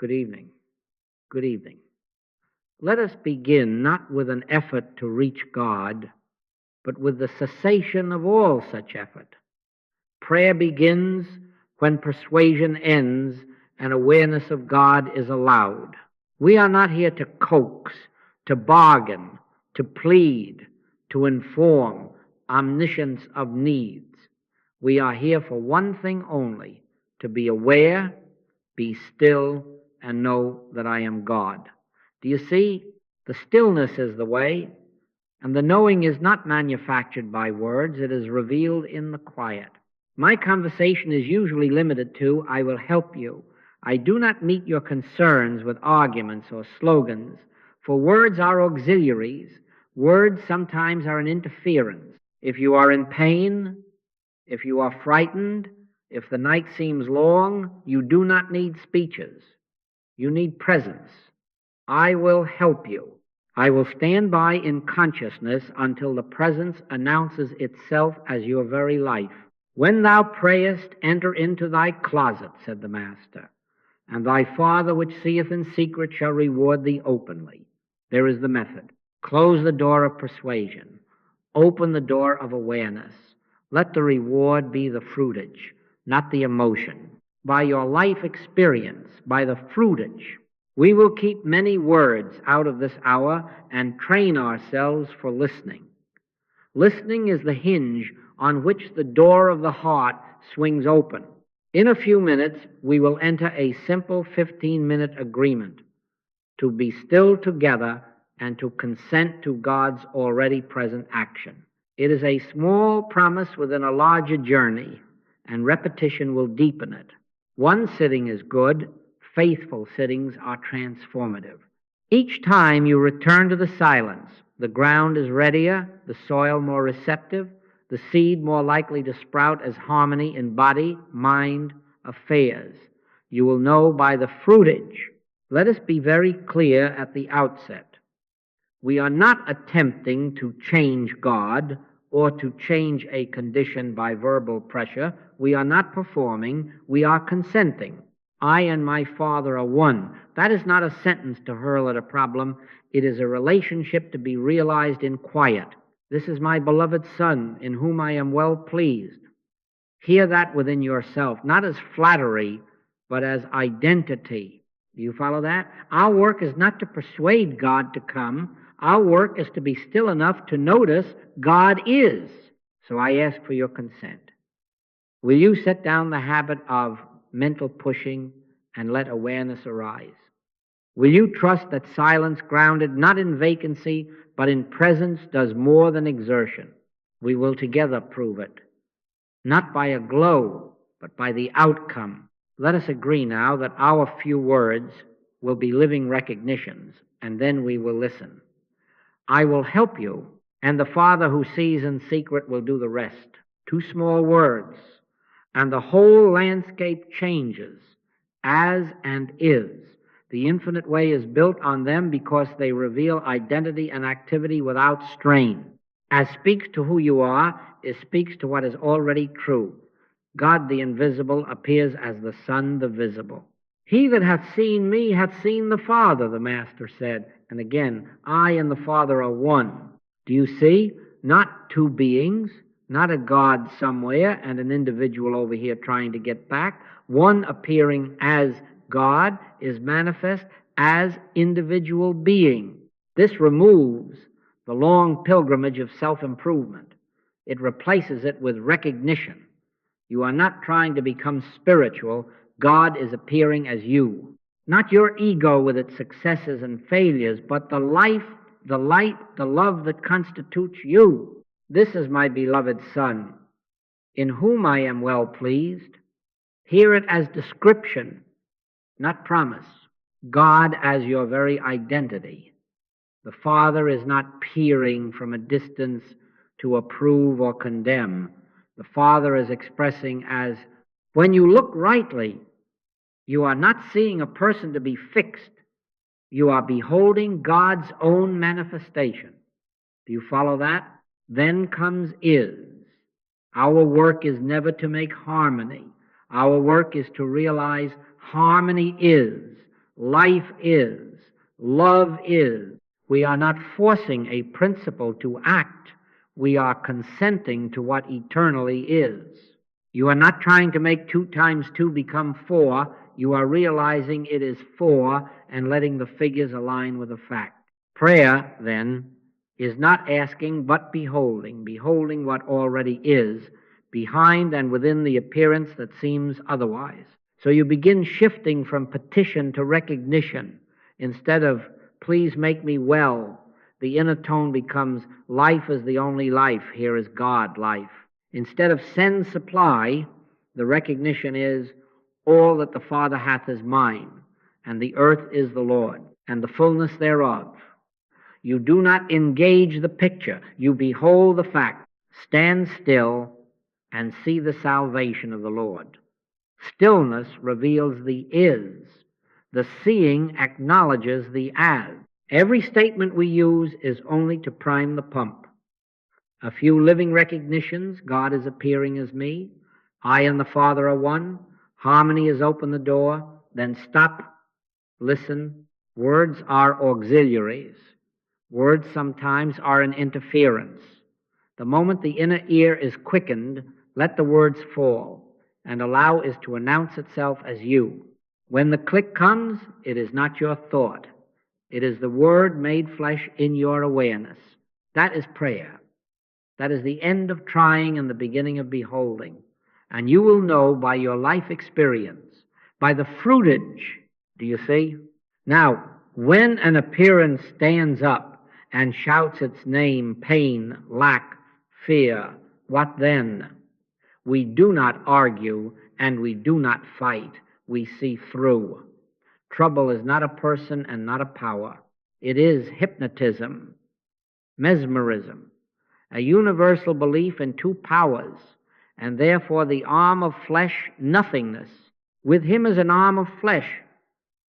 Good evening. Good evening. Let us begin not with an effort to reach God, but with the cessation of all such effort. Prayer begins when persuasion ends and awareness of God is allowed. We are not here to coax, to bargain, to plead, to inform omniscience of needs. We are here for one thing only, to be aware, be still, and know that I am God. Do you see? The stillness is the way, and the knowing is not manufactured by words. It is revealed in the quiet. My conversation is usually limited to, I will help you. I do not meet your concerns with arguments or slogans, for words are auxiliaries. Words sometimes are an interference. If you are in pain, if you are frightened, if the night seems long, you do not need speeches. You need presence. I will help you. I will stand by in consciousness until the presence announces itself as your very life. When thou prayest, enter into thy closet, said the Master, and thy Father which seeth in secret shall reward thee openly. There is the method. Close the door of persuasion. Open the door of awareness. Let the reward be the fruitage, not the emotion. By your life experience, by the fruitage, we will keep many words out of this hour and train ourselves for listening. Listening is the hinge on which the door of the heart swings open. In a few minutes, we will enter a simple 15-minute agreement to be still together and to consent to God's already present action. It is a small promise within a larger journey, and repetition will deepen it. One sitting is good. Faithful sittings are transformative. Each time you return to the silence, the ground is readier, the soil more receptive, the seed more likely to sprout as harmony in body, mind, affairs. You will know by the fruitage. Let us be very clear at the outset. We are not attempting to change God or to change a condition by verbal pressure. We are not performing, we are consenting. I and my Father are one. That is not a sentence to hurl at a problem. It is a relationship to be realized in quiet. This is my beloved Son, in whom I am well pleased. Hear that within yourself, not as flattery, but as identity. Do you follow that? Our work is not to persuade God to come. Our work is to be still enough to notice God is. So I ask for your consent. Will you set down the habit of mental pushing and let awareness arise? Will you trust that silence grounded not in vacancy but in presence does more than exertion? We will together prove it, not by a glow but by the outcome. Let us agree now that our few words will be living recognitions, and then we will listen. I will help you, and the Father who sees in secret will do the rest. 2 small words, and the whole landscape changes, as and is. The infinite way is built on them because they reveal identity and activity without strain. As speaks to who you are, it speaks to what is already true. God the invisible appears as the Son the visible. He that hath seen me hath seen the Father, the Master said. And again, I and the Father are one. Do you see? Not two beings, not a God somewhere and an individual over here trying to get back. One appearing as God is manifest as individual being. This removes the long pilgrimage of self-improvement. It replaces it with recognition. You are not trying to become spiritual. God is appearing as you. Not your ego with its successes and failures, but the life, the light, the love that constitutes you. This is my beloved Son, in whom I am well pleased. Hear it as description, not promise. God as your very identity. The Father is not peering from a distance to approve or condemn. The Father is expressing as, when you look rightly, you are not seeing a person to be fixed. You are beholding God's own manifestation. Do you follow that? Then comes is. Our work is never to make harmony. Our work is to realize harmony is. life is, love is. We are not forcing a principle to act. We are consenting to what eternally is. You are not trying to make 2 times 2 become 4. You are realizing it is 4 and letting the figures align with the fact. Prayer, then, is not asking but beholding, beholding what already is, behind and within the appearance that seems otherwise. So you begin shifting from petition to recognition. Instead of, please make me well, the inner tone becomes, life is the only life, here is God life. Instead of send supply, the recognition is, all that the Father hath is mine, and the earth is the Lord, and the fullness thereof. You do not engage the picture, you behold the fact. Stand still and see the salvation of the Lord. Stillness reveals the is. The seeing acknowledges the as. Every statement we use is only to prime the pump. A few living recognitions, God is appearing as me, I and the Father are one, harmony has opened the door, then stop, listen. Words are auxiliaries. Words sometimes are an interference. The moment the inner ear is quickened, let the words fall, and allow it to announce itself as you. When the click comes, it is not your thought. It is the Word made flesh in your awareness. That is prayer. That is the end of trying and the beginning of beholding. And you will know by your life experience, by the fruitage. Do you see? Now, when an appearance stands up and shouts its name, pain, lack, fear, what then? We do not argue and we do not fight. We see through. Trouble is not a person and not a power. It is hypnotism, mesmerism, a universal belief in 2 powers, and therefore the arm of flesh, nothingness. With him is an arm of flesh,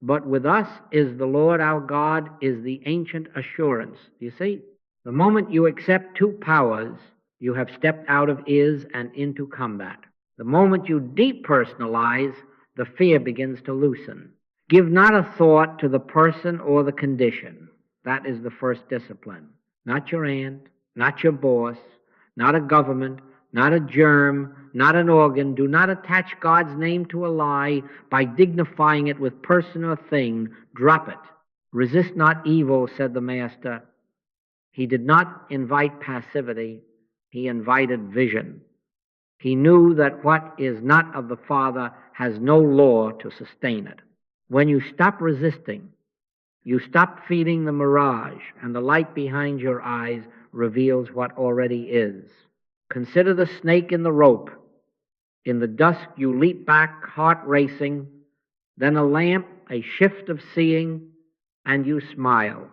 but with us is the Lord our God, is the ancient assurance. You see, the moment you accept 2 powers, you have stepped out of is and into combat. The moment you depersonalize, the fear begins to loosen. Give not a thought to the person or the condition. That is the first discipline. Not your aunt, not your boss, not a government, not a germ, not an organ. Do not attach God's name to a lie by dignifying it with person or thing. Drop it. Resist not evil, said the Master. He did not invite passivity. He invited vision. He knew that what is not of the Father has no law to sustain it. When you stop resisting, you stop feeding the mirage, and the light behind your eyes reveals what already is. Consider the snake in the rope. In the dusk you leap back, heart racing, then a lamp, a shift of seeing, and you smile.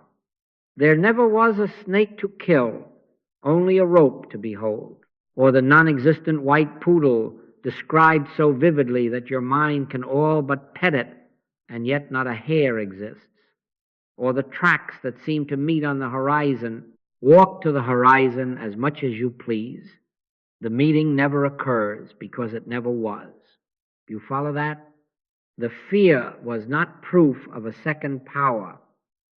There never was a snake to kill, only a rope to behold. Or the non-existent white poodle described so vividly that your mind can all but pet it, and yet not a hair exists. Or the tracks that seem to meet on the horizon. Walk to the horizon as much as you please. The meeting never occurs because it never was. Do you follow that? The fear was not proof of a second power.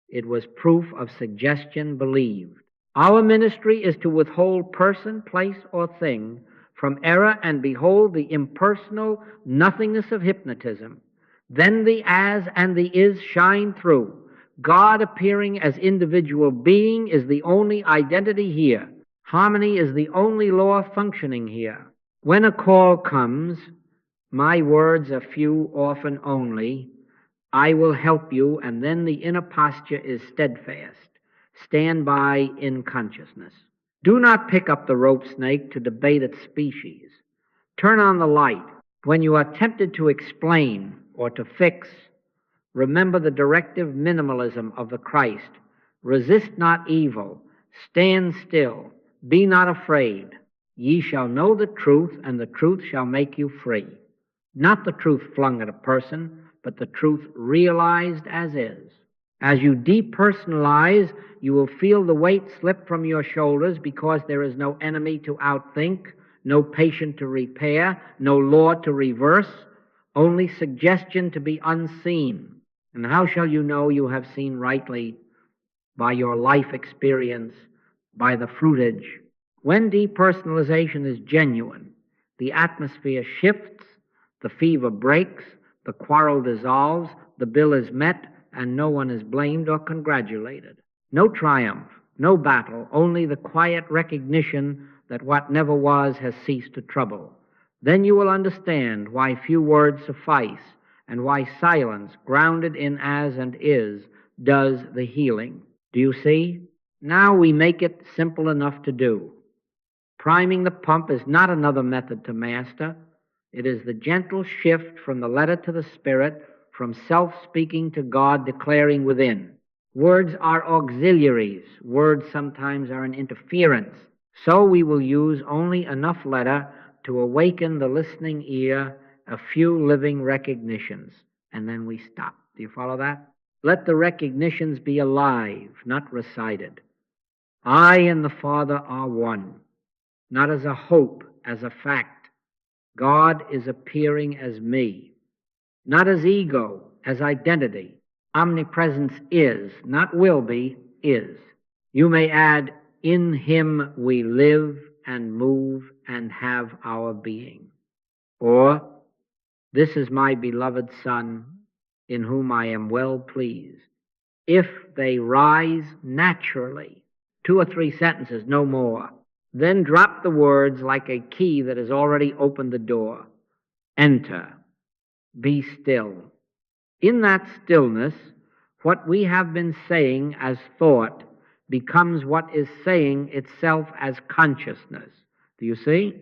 It was proof of suggestion believed. Our ministry is to withhold person, place, or thing from error and behold the impersonal nothingness of hypnotism. Then the as and the is shine through. God appearing as individual being is the only identity here. Harmony is the only law functioning here. When a call comes, my words are few, often only, I will help you, and then the inner posture is steadfast. Stand by in consciousness. Do not pick up the rope snake to debate its species. Turn on the light. When you are tempted to explain or to fix, remember the directive minimalism of the Christ. Resist not evil. Stand still. Be not afraid. Ye shall know the truth, and the truth shall make you free. Not the truth flung at a person, but the truth realized as is. As you depersonalize, you will feel the weight slip from your shoulders because there is no enemy to outthink, no patient to repair, no law to reverse, only suggestion to be unseen. And how shall you know you have seen rightly? By your life experience, by the fruitage. When depersonalization is genuine, the atmosphere shifts, the fever breaks, the quarrel dissolves, the bill is met, and no one is blamed or congratulated. No triumph, no battle, only the quiet recognition that what never was has ceased to trouble. Then you will understand why few words suffice, and why silence, grounded in as and is, does the healing. Do you see? Now we make it simple enough to do. Priming the pump is not another method to master. It is the gentle shift from the letter to the spirit, from self-speaking to God declaring within. Words are auxiliaries. Words sometimes are an interference. So we will use only enough letter to awaken the listening ear, a few living recognitions, and then we stop. Do you follow that? Let the recognitions be alive, not recited. I and the Father are one, not as a hope, as a fact. God is appearing as me, not as ego, as identity. Omnipresence is, not will be, is. You may add, in him we live and move and have our being. Or, this is my beloved Son, in whom I am well pleased. If they rise naturally, 2 or 3 sentences, no more, then drop the words like a key that has already opened the door. Enter. Be still. In that stillness, what we have been saying as thought becomes what is saying itself as consciousness. Do you see?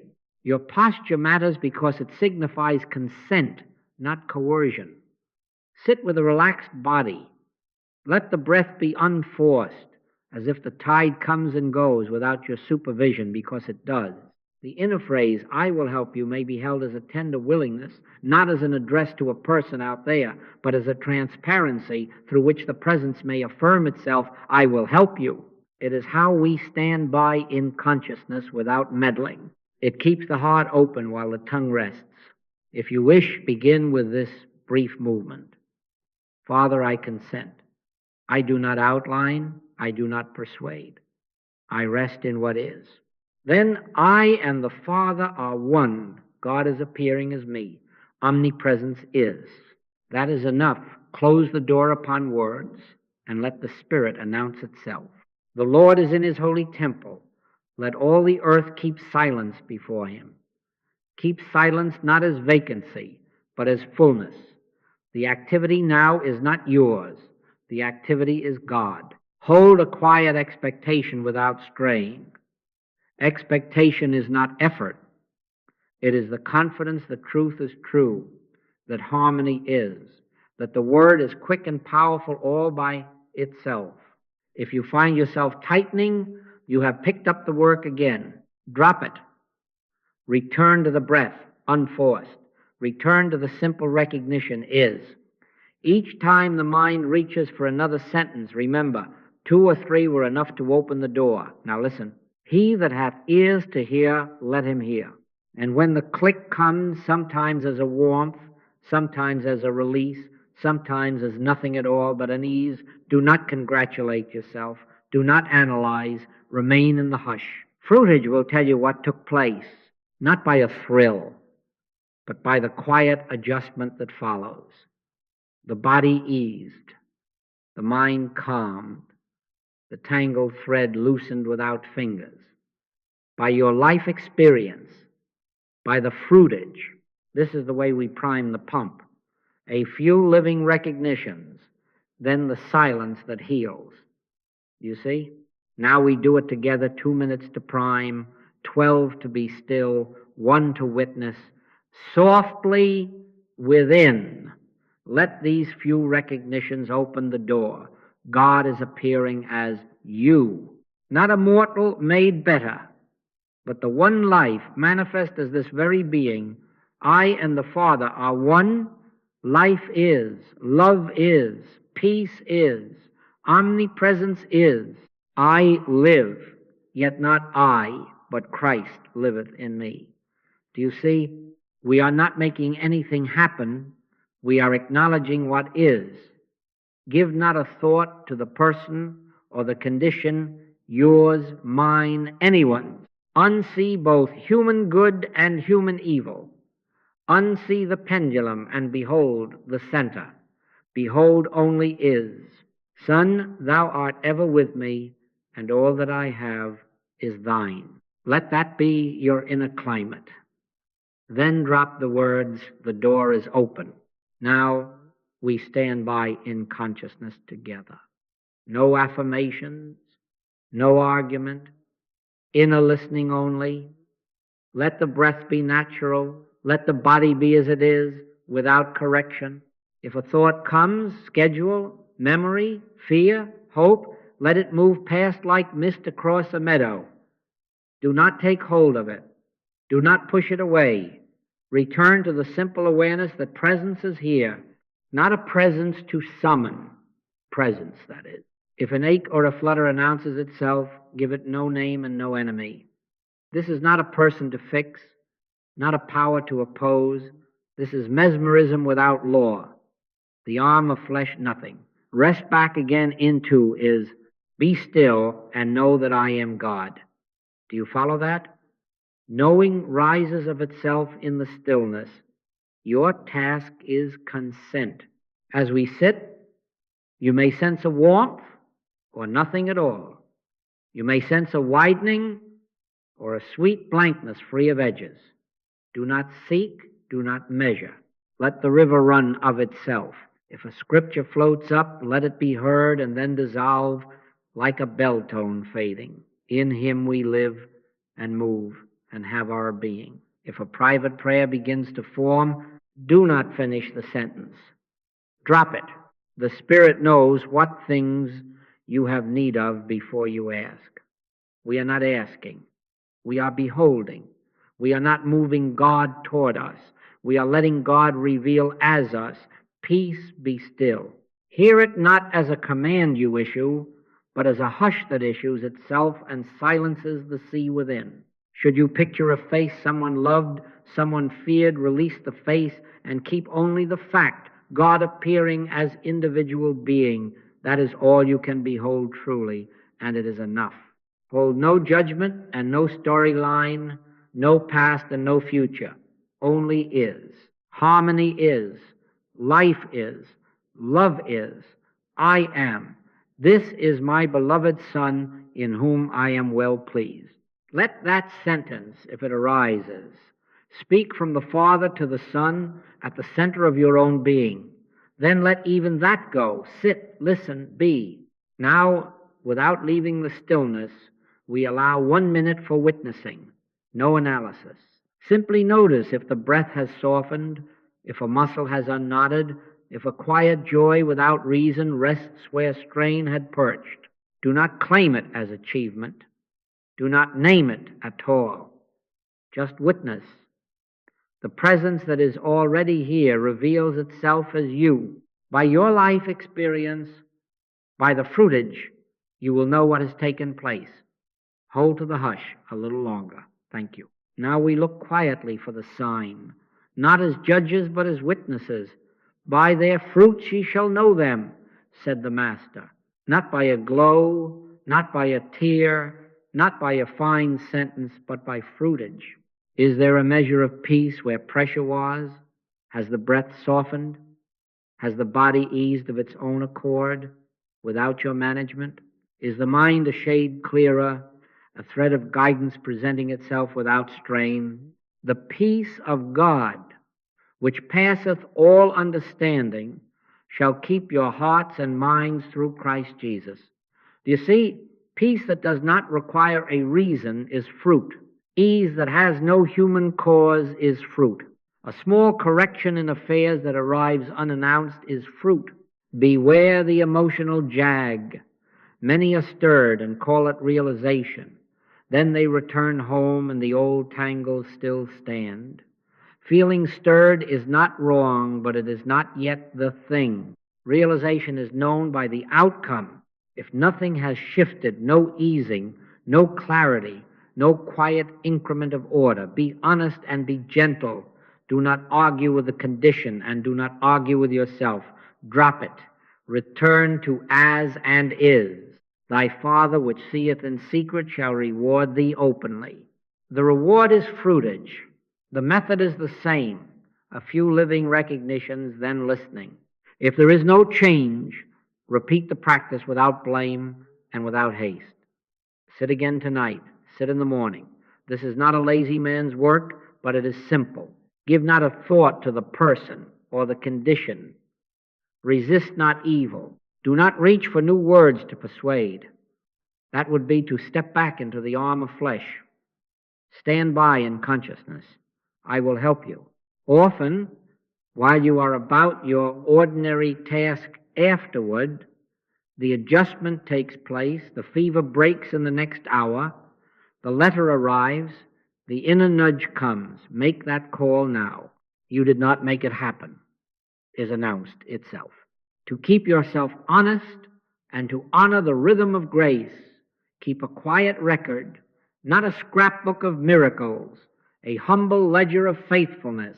Your posture matters because it signifies consent, not coercion. Sit with a relaxed body. Let the breath be unforced, as if the tide comes and goes without your supervision, because it does. The inner phrase, I will help you, may be held as a tender willingness, not as an address to a person out there, but as a transparency through which the presence may affirm itself, I will help you. It is how we stand by in consciousness without meddling. It keeps the heart open while the tongue rests. If you wish, begin with this brief movement. Father, I consent. I do not outline. I do not persuade. I rest in what is. Then I and the Father are one. God is appearing as me. Omnipresence is. That is enough. Close the door upon words and let the Spirit announce itself. The Lord is in his holy temple. Let all the earth keep silence before him. Keep silence not as vacancy, but as fullness. The activity now is not yours. The activity is God. Hold a quiet expectation without straying. Expectation is not effort. It is the confidence that truth is true, that harmony is, that the word is quick and powerful all by itself. If you find yourself tightening, you have picked up the work again. Drop it. Return to the breath, unforced. Return to the simple recognition is. Each time the mind reaches for another sentence, remember, 2 or 3 were enough to open the door. Now listen. He that hath ears to hear, let him hear. And when the click comes, sometimes as a warmth, sometimes as a release, sometimes as nothing at all but an ease, do not congratulate yourself. Do not analyze. Remain in the hush. Fruitage will tell you what took place, not by a thrill, but by the quiet adjustment that follows. The body eased, the mind calmed, the tangled thread loosened without fingers. By your life experience, by the fruitage, this is the way we prime the pump. A few living recognitions, then the silence that heals. You see? Now we do it together, 2 minutes to prime, 12 to be still, 1 to witness. Softly within, let these few recognitions open the door. God is appearing as you, not a mortal made better, but the one life manifest as this very being. I and the Father are one. Life is, love is, peace is, omnipresence is. I live, yet not I, but Christ liveth in me. Do you see? We are not making anything happen. We are acknowledging what is. Give not a thought to the person or the condition, yours, mine, anyone's. Unsee both human good and human evil. Unsee the pendulum and behold the center. Behold only is. Son, thou art ever with me, and all that I have is thine. Let that be your inner climate. Then drop the words, the door is open. Now we stand by in consciousness together. No affirmations, no argument, inner listening only. Let the breath be natural. Let the body be as it is, without correction. If a thought comes, schedule, memory, fear, hope, let it move past like mist across a meadow. Do not take hold of it. Do not push it away. Return to the simple awareness that presence is here, not a presence to summon. Presence, that is. If an ache or a flutter announces itself, give it no name and no enemy. This is not a person to fix, not a power to oppose. This is mesmerism without law. The arm of flesh, nothing. Rest back again into is, be still and know that I am God. Do you follow that? Knowing rises of itself in the stillness. Your task is consent. As we sit, you may sense a warmth or nothing at all. You may sense a widening or a sweet blankness free of edges. Do not seek, do not measure. Let the river run of itself. If a scripture floats up, let it be heard and then dissolve like a bell tone fading. In him we live and move and have our being. If a private prayer begins to form, do not finish the sentence. Drop it. The Spirit knows what things you have need of before you ask. We are not asking. We are beholding. We are not moving God toward us. We are letting God reveal as us. Peace, be still. Hear it not as a command you issue, but as a hush that issues itself and silences the sea within. Should you picture a face someone loved, someone feared, release the face and keep only the fact, God appearing as individual being. That is all you can behold truly, and it is enough. Hold no judgment and no storyline, no past and no future. Only is. Harmony is. Life is. Love is. I am. This is my beloved Son, in whom I am well pleased. Let that sentence, if it arises, speak from the Father to the Son at the center of your own being. Then let even that go. Sit, listen, be. Now, without leaving the stillness, we allow 1 minute for witnessing. No analysis. Simply notice if the breath has softened, if a muscle has unknotted, if a quiet joy without reason rests where strain had perched. Do not claim it as achievement. Do not name it at all. Just witness. The presence that is already here reveals itself as you. By your life experience, by the fruitage, you will know what has taken place. Hold to the hush a little longer. Thank you. Now we look quietly for the sign, not as judges but as witnesses. By their fruits ye shall know them, said the Master. Not by a glow, not by a tear, not by a fine sentence, but by fruitage. Is there a measure of peace where pressure was? Has the breath softened? Has the body eased of its own accord without your management? Is the mind a shade clearer, a thread of guidance presenting itself without strain? The peace of God, which passeth all understanding, shall keep your hearts and minds through Christ Jesus. Do you see? Peace that does not require a reason is fruit. Ease that has no human cause is fruit. A small correction in affairs that arrives unannounced is fruit. Beware the emotional jag. Many are stirred and call it realization. Then they return home and the old tangles still stand. Feeling stirred is not wrong, but it is not yet the thing. Realization is known by the outcome. If nothing has shifted, no easing, no clarity, no quiet increment of order, be honest and be gentle. Do not argue with the condition and do not argue with yourself. Drop it. Return to as and is. Thy Father which seeth in secret shall reward thee openly. The reward is fruitage. The method is the same. A few living recognitions, then listening. If there is no change, repeat the practice without blame and without haste. Sit again tonight. Sit in the morning. This is not a lazy man's work, but it is simple. Give not a thought to the person or the condition. Resist not evil. Do not reach for new words to persuade. That would be to step back into the arm of flesh. Stand by in consciousness. I will help you. Often, while you are about your ordinary task afterward, the adjustment takes place, the fever breaks in the next hour, the letter arrives, the inner nudge comes. Make that call now. You did not make it happen, is announced itself. To keep yourself honest and to honor the rhythm of grace, keep a quiet record, not a scrapbook of miracles, a humble ledger of faithfulness.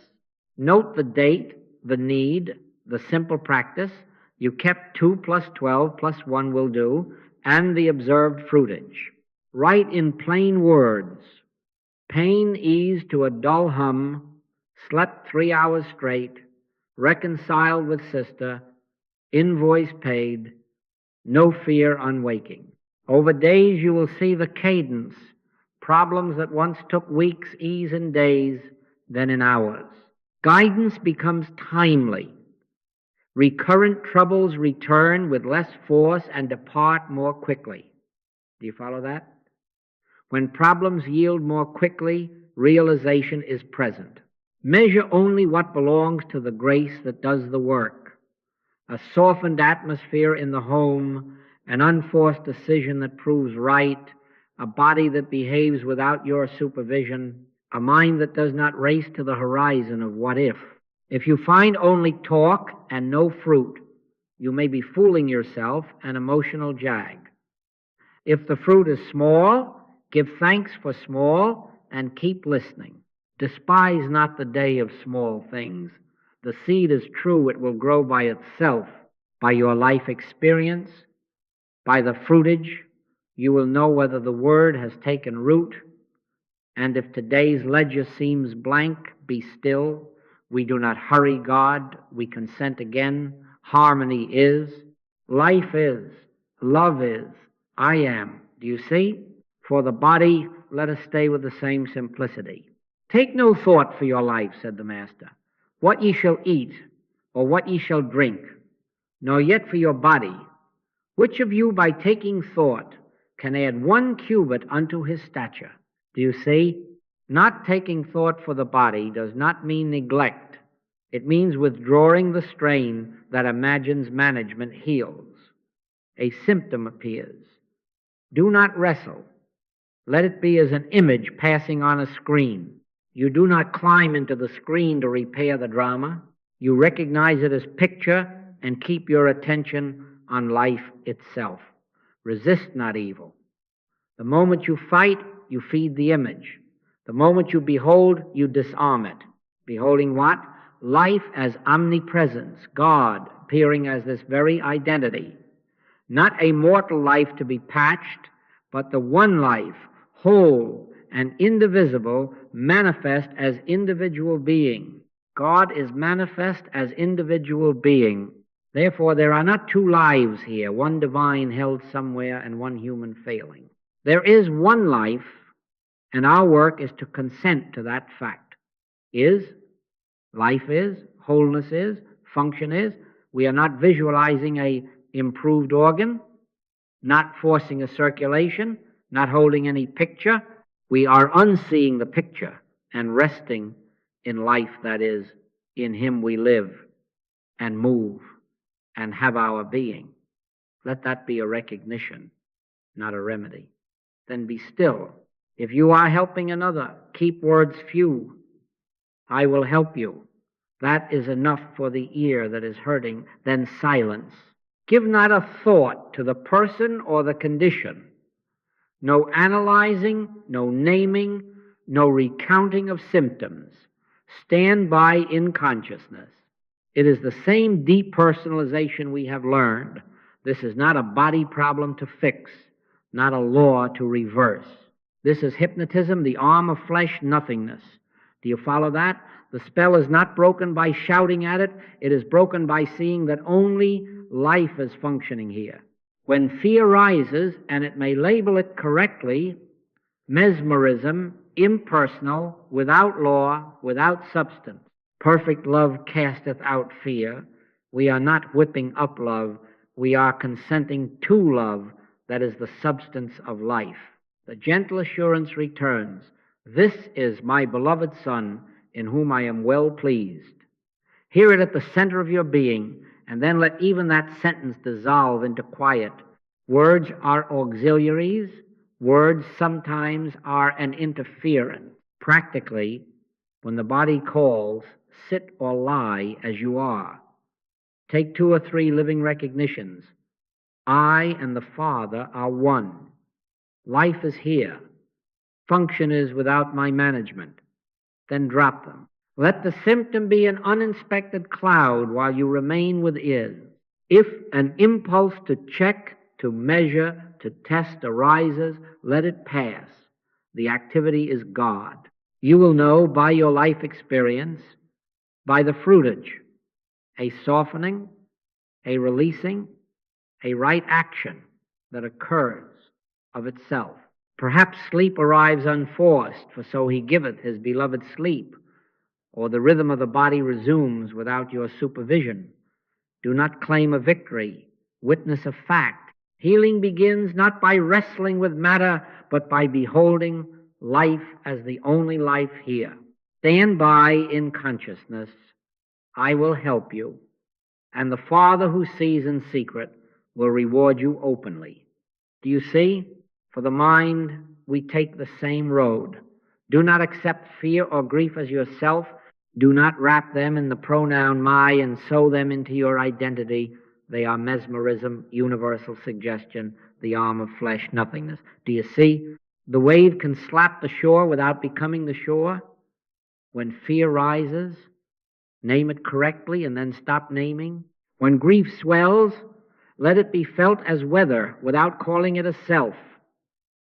Note the date, the need, the simple practice. You kept 2 plus 12 plus 1 will do, and the observed fruitage. Write in plain words. Pain eased to a dull hum, slept 3 hours straight, reconciled with sister, invoice paid, no fear unwaking. Over days you will see the cadence. Problems that once took weeks ease in days, then in hours. Guidance becomes timely. Recurrent troubles return with less force and depart more quickly. Do you follow that? When problems yield more quickly, realization is present. Measure only what belongs to the grace that does the work. A softened atmosphere in the home, an unforced decision that proves right, a body that behaves without your supervision, a mind that does not race to the horizon of what if. If you find only talk and no fruit, you may be fooling yourself, an emotional jag. If the fruit is small, give thanks for small and keep listening. Despise not the day of small things. The seed is true, it will grow by itself. By your life experience, by the fruitage, you will know whether the word has taken root. And if today's ledger seems blank, be still. We do not hurry God. We consent again. Harmony is. Life is. Love is. I am. Do you see? For the body, let us stay with the same simplicity. Take no thought for your life, said the Master, what ye shall eat, or what ye shall drink, nor yet for your body. Which of you, by taking thought, can add 1 cubit unto his stature? Do you see? Not taking thought for the body does not mean neglect. It means withdrawing the strain that imagines management heals. A symptom appears. Do not wrestle. Let it be as an image passing on a screen. You do not climb into the screen to repair the drama. You recognize it as picture and keep your attention on life itself. Resist not evil. The moment you fight, you feed the image. The moment you behold, you disarm it. Beholding what? Life as omnipresence, God appearing as this very identity. Not a mortal life to be patched, but the one life, whole and indivisible, manifest as individual being. God is manifest as individual being. Therefore, there are not 2 lives here, one divine held somewhere and one human failing. There is one life, and our work is to consent to that fact. Life is, wholeness is, function is. We are not visualizing a improved organ, not forcing a circulation, not holding any picture. We are unseeing the picture and resting in life that is, in Him we live and move and have our being. Let that be a recognition, not a remedy. Then be still. If you are helping another, keep words few. I will help you. That is enough for the ear that is hurting. Then silence. Give not a thought to the person or the condition. No analyzing, no naming, no recounting of symptoms. Stand by in consciousness. It is the same depersonalization we have learned. This is not a body problem to fix, not a law to reverse. This is hypnotism, the arm of flesh, nothingness. Do you follow that? The spell is not broken by shouting at it. It is broken by seeing that only life is functioning here. When fear rises, and it may label it correctly, mesmerism, impersonal, without law, without substance. Perfect love casteth out fear. We are not whipping up love. We are consenting to love that is the substance of life. The gentle assurance returns. This is my beloved Son, in whom I am well pleased. Hear it at the center of your being, and then let even that sentence dissolve into quiet. Words are auxiliaries. Words sometimes are an interference. Practically, when the body calls, sit or lie as you are. Take 2 or 3 living recognitions. I and the Father are one. Life is here. Function is without my management. Then drop them. Let the symptom be an uninspected cloud while you remain with is. If an impulse to check, to measure, to test arises, let it pass. The activity is God. You will know by your life experience, by the fruitage, a softening, a releasing, a right action that occurs of itself. Perhaps sleep arrives unforced, for so he giveth his beloved sleep, or the rhythm of the body resumes without your supervision. Do not claim a victory. Witness a fact. Healing begins not by wrestling with matter, but by beholding life as the only life here. Stand by in consciousness. I will help you, and the Father who sees in secret will reward you openly. Do you see? For the mind, we take the same road. Do not accept fear or grief as yourself. Do not wrap them in the pronoun my and sew them into your identity. They are mesmerism, universal suggestion, the arm of flesh, nothingness. Do you see? The wave can slap the shore without becoming the shore. When fear rises, name it correctly and then stop naming. When grief swells, let it be felt as weather without calling it a self.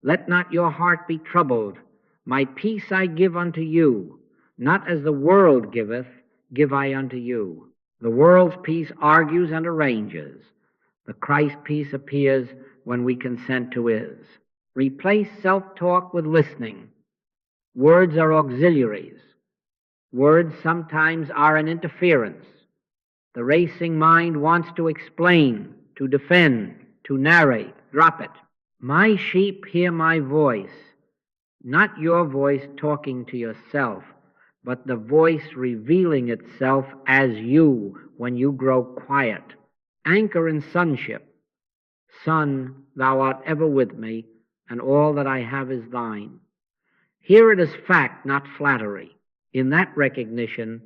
Let not your heart be troubled. My peace I give unto you. Not as the world giveth, give I unto you. The world's peace argues and arranges. The Christ peace appears when we consent to his. Replace self-talk with listening. Words are auxiliaries. Words sometimes are an interference. The racing mind wants to explain, to defend, to narrate. Drop it. My sheep hear my voice, not your voice talking to yourself, but the voice revealing itself as you when you grow quiet. Anchor in sonship. Son, thou art ever with me, and all that I have is thine. Hear it as fact, not flattery. In that recognition,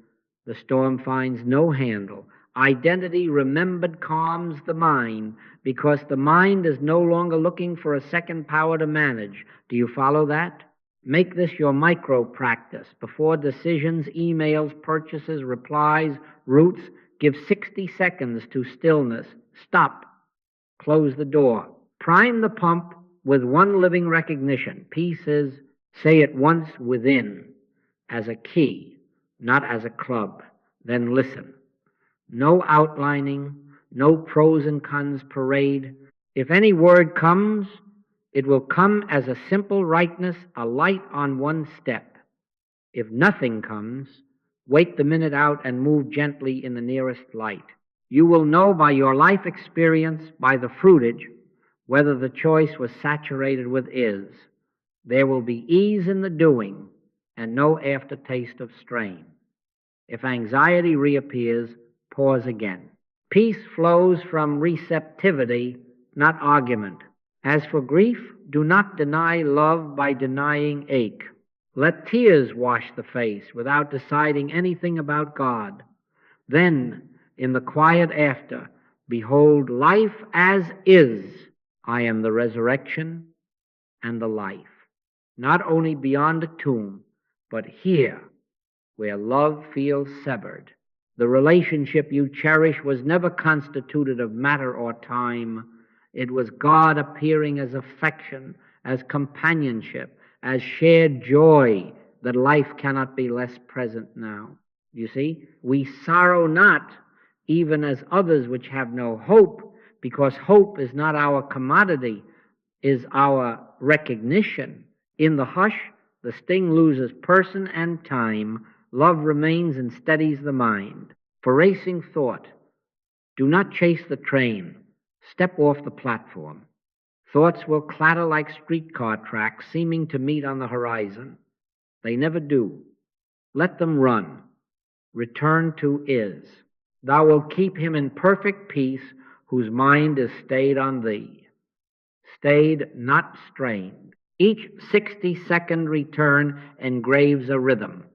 the storm finds no handle. Identity remembered calms the mind because the mind is no longer looking for a second power to manage. Do you follow that? Make this your micro practice. Before decisions, emails, purchases, replies, routes, give 60 seconds to stillness. Stop. Close the door. Prime the pump with one living recognition. Peace is, say it once within, as a key, not as a club. Then listen. No outlining, no pros and cons parade. If any word comes, it will come as a simple rightness, a light on one step. If nothing comes, wait the minute out and move gently in the nearest light. You will know by your life experience, by the fruitage, whether the choice was saturated with is. There will be ease in the doing and no aftertaste of strain. If anxiety reappears, pause again. Peace flows from receptivity, not argument. As for grief, do not deny love by denying ache. Let tears wash the face without deciding anything about God. Then, in the quiet after, behold life as is. I am the resurrection and the life. Not only beyond the tomb, but here, where love feels severed. The relationship you cherish was never constituted of matter or time. It was God appearing as affection, as companionship, as shared joy, that life cannot be less present now. You see, we sorrow not, even as others which have no hope, because hope is not our commodity, is our recognition. In the hush, the sting loses person and time. Love remains and steadies the mind. For racing thought, do not chase the train. Step off the platform. Thoughts will clatter like streetcar tracks, seeming to meet on the horizon. They never do. Let them run. Return to is. Thou wilt keep him in perfect peace, whose mind is stayed on thee. Stayed, not strained. Each 60-second return engraves a rhythm.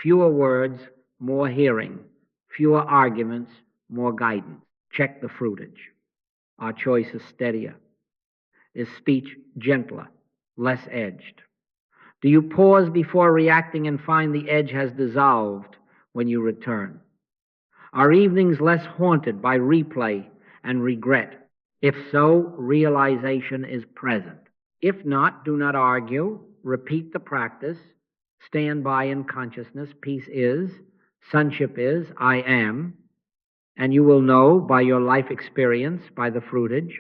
Fewer words, more hearing. Fewer arguments, more guidance. Check the fruitage. Our choice is steadier. Is speech gentler, less edged? Do you pause before reacting and find the edge has dissolved when you return? Are evenings less haunted by replay and regret? If so, realization is present. If not, do not argue. Repeat the practice. Stand by in consciousness. Peace is. Sonship is. I am. And you will know by your life experience, by the fruitage.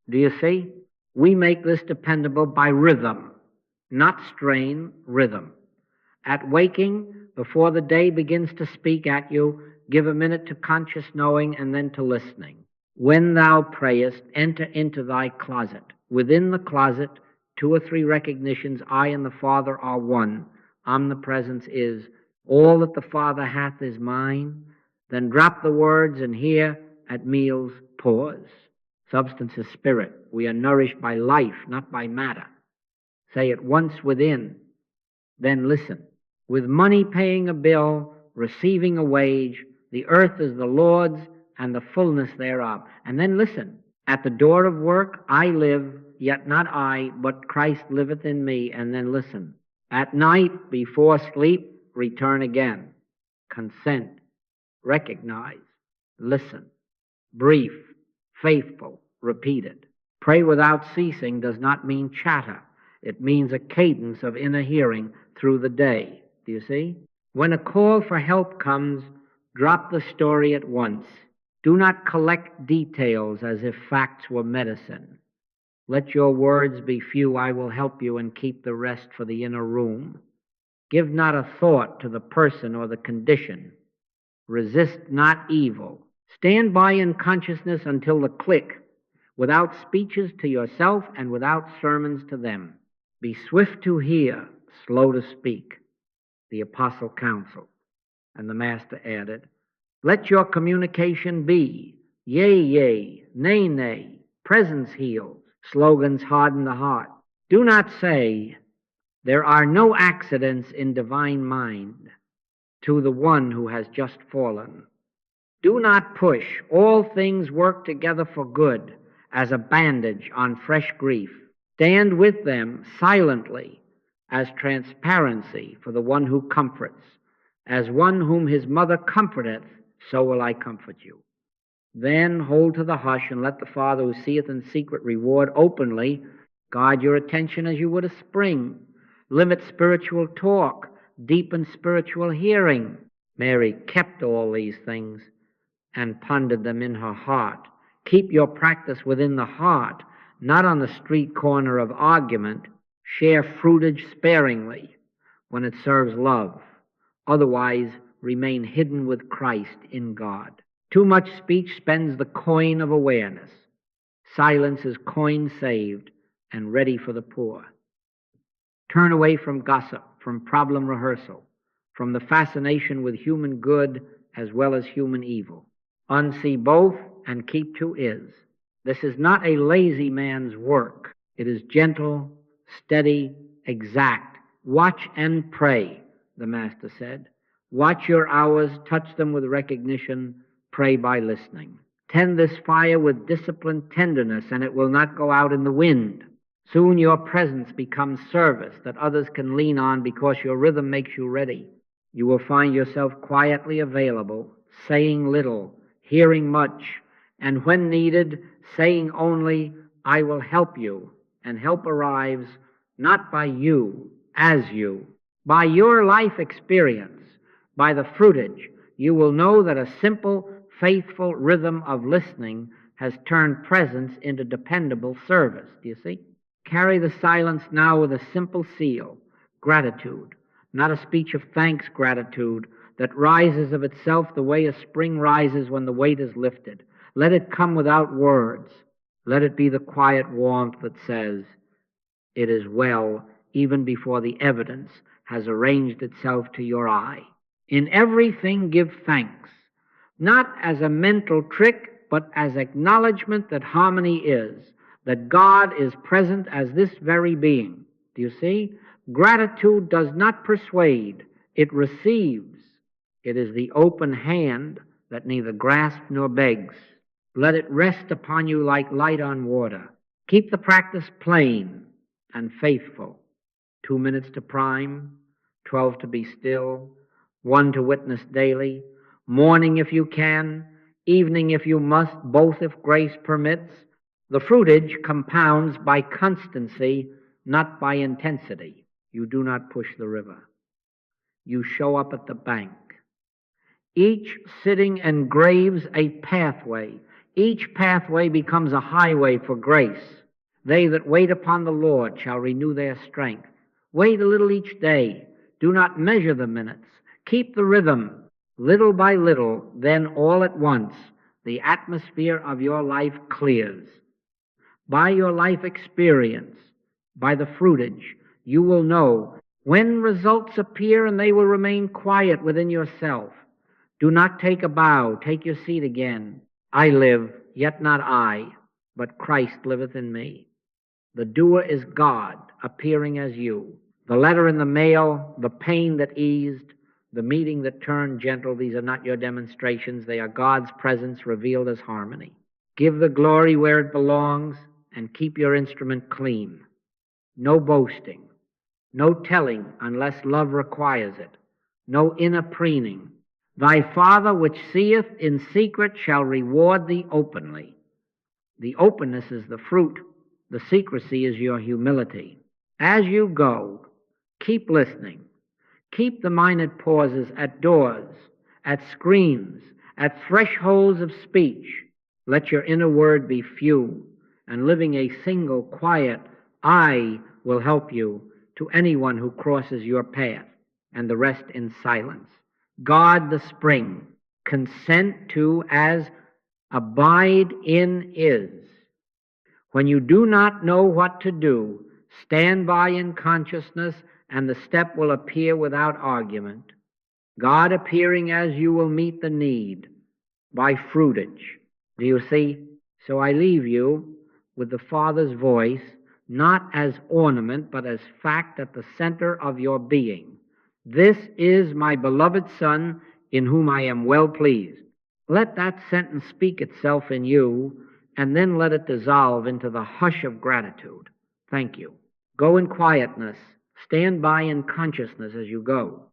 Do you see? We make this dependable by rhythm, not strain, rhythm. At waking, before the day begins to speak at you, give a minute to conscious knowing and then to listening. When thou prayest, enter into thy closet. Within the closet, 2 or 3 recognitions, I and the Father are one. Omnipresence is. All that the Father hath is mine. Then drop the words and here at meals pause. Substance is spirit. We are nourished by life, not by matter. Say it once within, then listen. With money paying a bill, receiving a wage, the earth is the Lord's and the fullness thereof. And then listen. At the door of work I live, yet not I, but Christ liveth in me. And then listen. At night, before sleep, return again. Consent. Recognize. Listen. Brief. Faithful. Repeated. Pray without ceasing does not mean chatter. It means a cadence of inner hearing through the day. Do you see? When a call for help comes, drop the story at once. Do not collect details as if facts were medicine. Let your words be few. I will help you and keep the rest for the inner room. Give not a thought to the person or the condition. Resist not evil. Stand by in consciousness until the click, without speeches to yourself and without sermons to them. Be swift to hear, slow to speak, the apostle counseled. And the master added, let your communication be, yea, yea, nay, nay, presence heals, slogans harden the heart. Do not say, there are no accidents in divine mind to the one who has just fallen. Do not push, all things work together for good, as a bandage on fresh grief. Stand with them silently as transparency for the one who comforts. As one whom his mother comforteth, so will I comfort you. Then hold to the hush and let the Father who seeth in secret reward openly. Guard your attention as you would a spring. Limit spiritual talk. Deepen spiritual hearing. Mary kept all these things and pondered them in her heart. Keep your practice within the heart, not on the street corner of argument. Share fruitage sparingly when it serves love. Otherwise, remain hidden with Christ in God. Too much speech spends the coin of awareness. Silence is coin saved and ready for the poor. Turn away from gossip, from problem rehearsal, from the fascination with human good as well as human evil. Unsee both and keep to is. This is not a lazy man's work. It is gentle, steady, exact. Watch and pray, the Master said. Watch your hours, touch them with recognition, pray by listening. Tend this fire with disciplined tenderness, and it will not go out in the wind. Soon your presence becomes service that others can lean on because your rhythm makes you ready. You will find yourself quietly available, saying little, hearing much, and when needed, saying only, I will help you, and help arrives not by you, as you. By your life experience, by the fruitage, you will know that a simple, faithful rhythm of listening has turned presence into dependable service. Do you see? Carry the silence now with a simple seal, gratitude, not a speech of thanks gratitude that rises of itself the way a spring rises when the weight is lifted. Let it come without words. Let it be the quiet warmth that says, it is well, even before the evidence has arranged itself to your eye. In everything give thanks, not as a mental trick, but as acknowledgement that harmony is, that God is present as this very being. Do you see? Gratitude does not persuade, it receives. It is the open hand that neither grasps nor begs. Let it rest upon you like light on water. Keep the practice plain and faithful. 2 minutes to prime, 12 to be still, 1 to witness daily, morning if you can, evening if you must, both if grace permits. The fruitage compounds by constancy, not by intensity. You do not push the river. You show up at the bank. Each sitting engraves a pathway. Each pathway becomes a highway for grace. They that wait upon the Lord shall renew their strength. Wait a little each day. Do not measure the minutes. Keep the rhythm. Little by little, then all at once, the atmosphere of your life clears. By your life experience, by the fruitage, you will know when results appear, and they will remain quiet within yourself. Do not take a bow. Take your seat again. I live, yet not I, but Christ liveth in me. The doer is God, appearing as you. The letter in the mail, the pain that eased, the meeting that turned gentle, these are not your demonstrations. They are God's presence revealed as harmony. Give the glory where it belongs and keep your instrument clean. No boasting, no telling unless love requires it, no inner preening. Thy Father which seeth in secret shall reward thee openly. The openness is the fruit. The secrecy is your humility. As you go, keep listening. Keep the minute pauses at doors, at screens, at thresholds of speech. Let your inner word be few, and living a single, quiet I will help you to anyone who crosses your path, and the rest in silence. Guard the spring. Consent to as abide in is. When you do not know what to do, stand by in consciousness, and the step will appear without argument. God appearing as you will meet the need by fruitage. Do you see? So I leave you with the Father's voice, not as ornament, but as fact at the center of your being. This is my beloved Son, in whom I am well pleased. Let that sentence speak itself in you, and then let it dissolve into the hush of gratitude. Thank you. Go in quietness. Stand by in consciousness as you go.